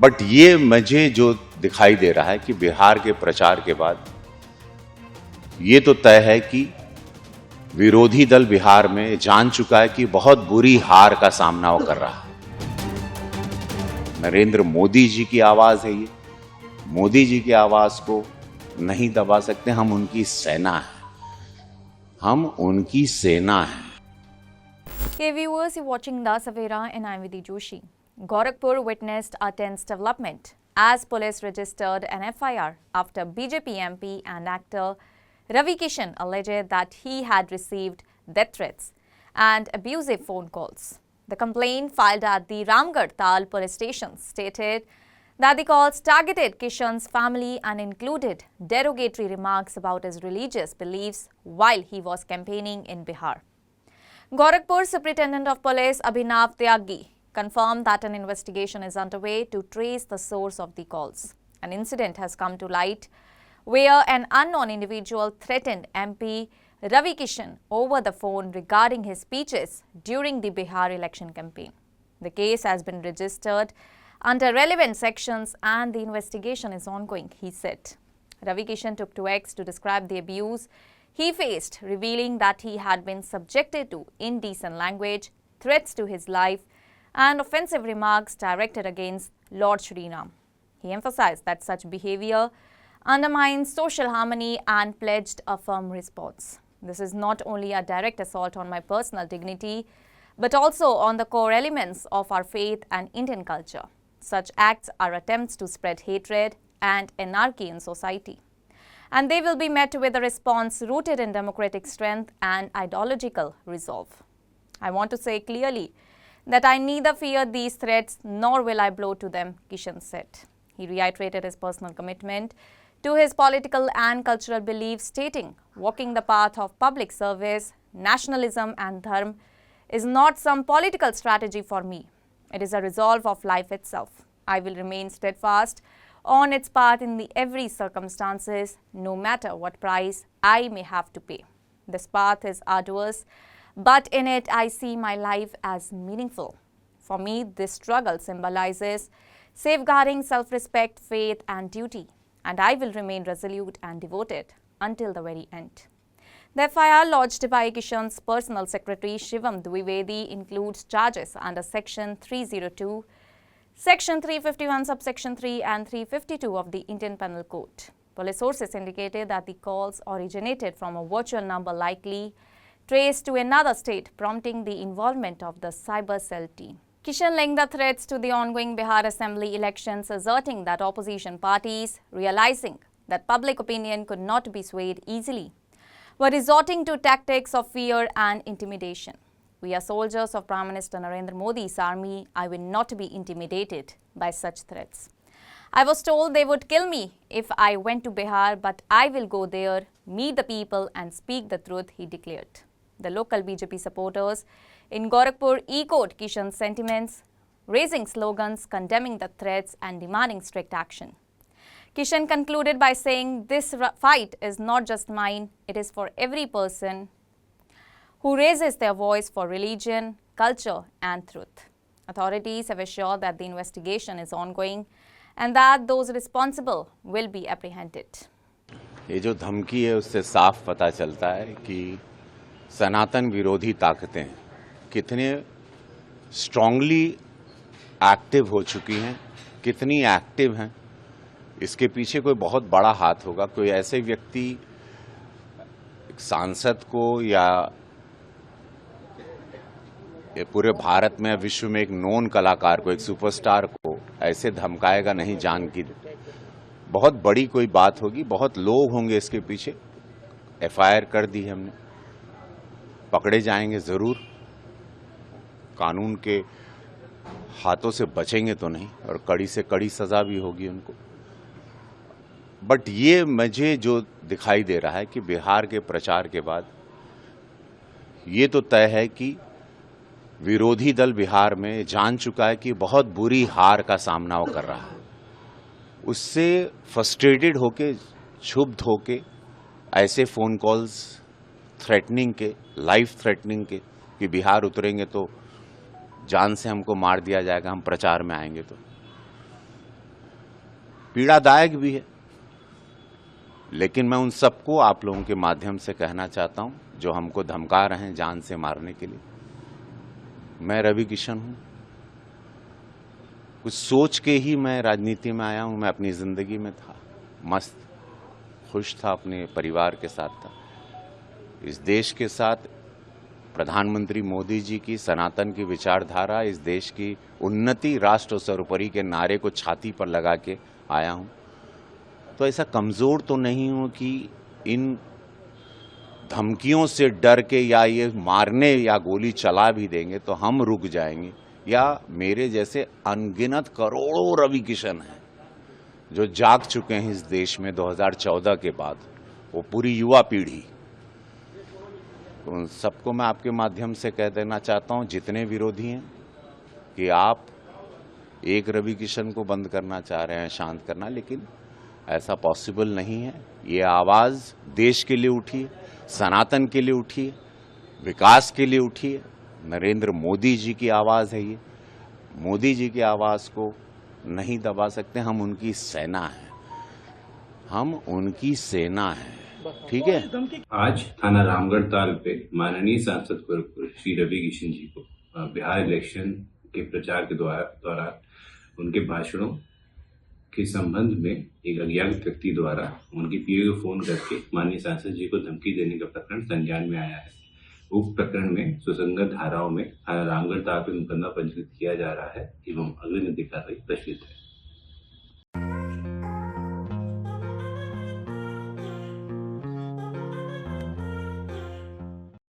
But ये मुझे जो दिखाई दे रहा है कि बिहार के प्रचार के बाद ये तो तय है कि विरोधी दल बिहार में जान चुका है कि बहुत बुरी हार का सामना वो कर रहा है। नरेंद्र मोदी जी की आवाज है ये, मोदी जी की आवाज को नहीं दबा सकते। हम उनकी सेना हैं, हम उनकी सेना हैं। Hey viewers, you're watching Da Savera and I'm Vidhi Joshi. Gorakhpur witnessed a tense development as police registered an FIR after BJP MP and actor Ravi Kishan alleged that he had received death threats and abusive phone calls. The complaint filed at the Ramgarh Tal police station stated that the calls targeted Kishan's family and included derogatory remarks about his religious beliefs while he was campaigning in Bihar. Gorakhpur Superintendent of Police Abhinav Tyagi confirmed that an investigation is underway to trace the source of the calls. An incident has come to light where an unknown individual threatened MP Ravi Kishan over the phone regarding his speeches during the Bihar election campaign. The case has been registered under relevant sections and the investigation is ongoing, he said. Ravi Kishan took to X to describe the abuse he faced, revealing that he had been subjected to indecent language, threats to his life, and offensive remarks directed against Lord Shri Ram. He emphasized that such behavior undermines social harmony and pledged a firm response. This is not only a direct assault on my personal dignity, but also on the core elements of our faith and Indian culture. Such acts are attempts to spread hatred and anarchy in society, and they will be met with a response rooted in democratic strength and ideological resolve. I want to say clearly that I neither fear these threats nor will I blow to them, Kishan said. He reiterated his personal commitment to his political and cultural beliefs, stating, "Walking the path of public service, nationalism and dharma is not some political strategy for me. It is a resolve of life itself. I will remain steadfast on its path in every circumstances, no matter what price I may have to pay. This path is arduous, but in it I see my life as meaningful. For me, this struggle symbolizes safeguarding self-respect, faith and duty, and I will remain resolute and devoted until the very end." The FIR lodged by Kishan's personal secretary Shivam Dwivedi includes charges under Section 302, Section 351, Subsection 3 and 352 of the Indian Penal Code. Police sources indicated that the calls originated from a virtual number likely traced to another state, prompting the involvement of the cyber cell team. Kishan linked the threats to the ongoing Bihar Assembly elections, asserting that opposition parties, realizing that public opinion could not be swayed easily, were resorting to tactics of fear and intimidation. "We are soldiers of Prime Minister Narendra Modi's army. I will not be intimidated by such threats. I was told they would kill me if I went to Bihar, but I will go there, meet the people and speak the truth," he declared. The local BJP supporters in Gorakhpur echoed Kishan's sentiments, raising slogans condemning the threats and demanding strict action. Kishan concluded by saying, "This fight is not just mine, it is for every person who raises their voice for religion, culture and truth." Authorities have assured that the investigation is ongoing and that those responsible will be apprehended. ये जो धमकी है उससे साफ पता चलता है कि सनातन विरोधी ताकतें कितने स्ट्रांगली एक्टिव हो चुकी हैं, कितनी एक्टिव हैं। इसके पीछे कोई बहुत बड़ा हाथ होगा। कोई ऐसे व्यक्ति एक सांसद को या ये पूरे भारत में विश्व में एक नोन कलाकार को, एक सुपरस्टार को ऐसे धमकाएगा नहीं, जान की बहुत बड़ी कोई बात होगी। बहुत लोग होंगे इसके पीछे। FIR कर दी हमने, पकड़े जाएंगे जरूर, कानून के हाथों से बचेंगे तो नहीं और कड़ी से कड़ी सजा भी होगी उनको। बट ये मुझे जो दिखाई दे रहा है कि बिहार के प्रचार के बाद ये तो तय है कि विरोधी दल बिहार में जान चुका है कि बहुत बुरी हार का सामना वो कर रहा है। उससे फ्रस्ट्रेटेड होके, क्षुब्ध होके ऐसे फोन कॉल्स थ्रेटनिंग के, लाइफ थ्रेटनिंग के कि बिहार उतरेंगे तो जान से हमको मार दिया जाएगा, हम प्रचार में आएंगे तो पीड़ादायक भी है। लेकिन मैं उन सबको आप लोगों के माध्यम से कहना चाहता हूं जो हमको धमका रहे हैं जान से मारने के लिए, मैं रवि किशन हूं। कुछ सोच के ही मैं राजनीति में आया हूं। मैं अपनी जिंदगी में था, मस्त खुश था, अपने परिवार के साथ था। इस देश के साथ प्रधानमंत्री मोदी जी की सनातन की विचारधारा, इस देश की उन्नति, राष्ट्र सर्वोपरि के नारे को छाती पर लगा के आया हूं। तो ऐसा कमजोर तो नहीं हूं कि इन धमकियों से डर के या ये मारने या गोली चला भी देंगे तो हम रुक जाएंगे, या मेरे जैसे अनगिनत करोड़ों रवि किशन हैं जो जाग चुके हैं इस देश में 2014 के बाद, वो पूरी युवा पीढ़ी। तो उन सबको मैं आपके माध्यम से कह देना चाहता हूं, जितने विरोधी हैं, कि आप एक रवि किशन को बंद करना चाह रहे हैं, शांत करना, लेकिन ऐसा पॉसिबल नहीं है। ये आवाज देश के लिए उठी है, सनातन के लिए उठी है, विकास के लिए उठी है। नरेंद्र मोदी जी की आवाज है ये। मोदी जी की आवाज को नहीं दबा सकते। हम उनकी सेना हैं, हम उनकी सेना हैं, ठीक है। आज थाना रामगढ़ ताल पे माननीय सांसद गोरखपुर श्री रवि किशन जी को बिहार इलेक्शन के प्रचार के दौरान उनके भाषणों के संबंध में एक अज्ञात व्यक्ति द्वारा उनकी पीए को फोन करके माननीय सांसद जी को धमकी देने का प्रकरण संज्ञान में आया है। उक्त प्रकरण में सुसंगत धाराओं में थाना रामगढ़ ताल पे मुकदमा पंजीकृत किया जा रहा है एवं अग्रिम कार्रवाई प्रचलित है।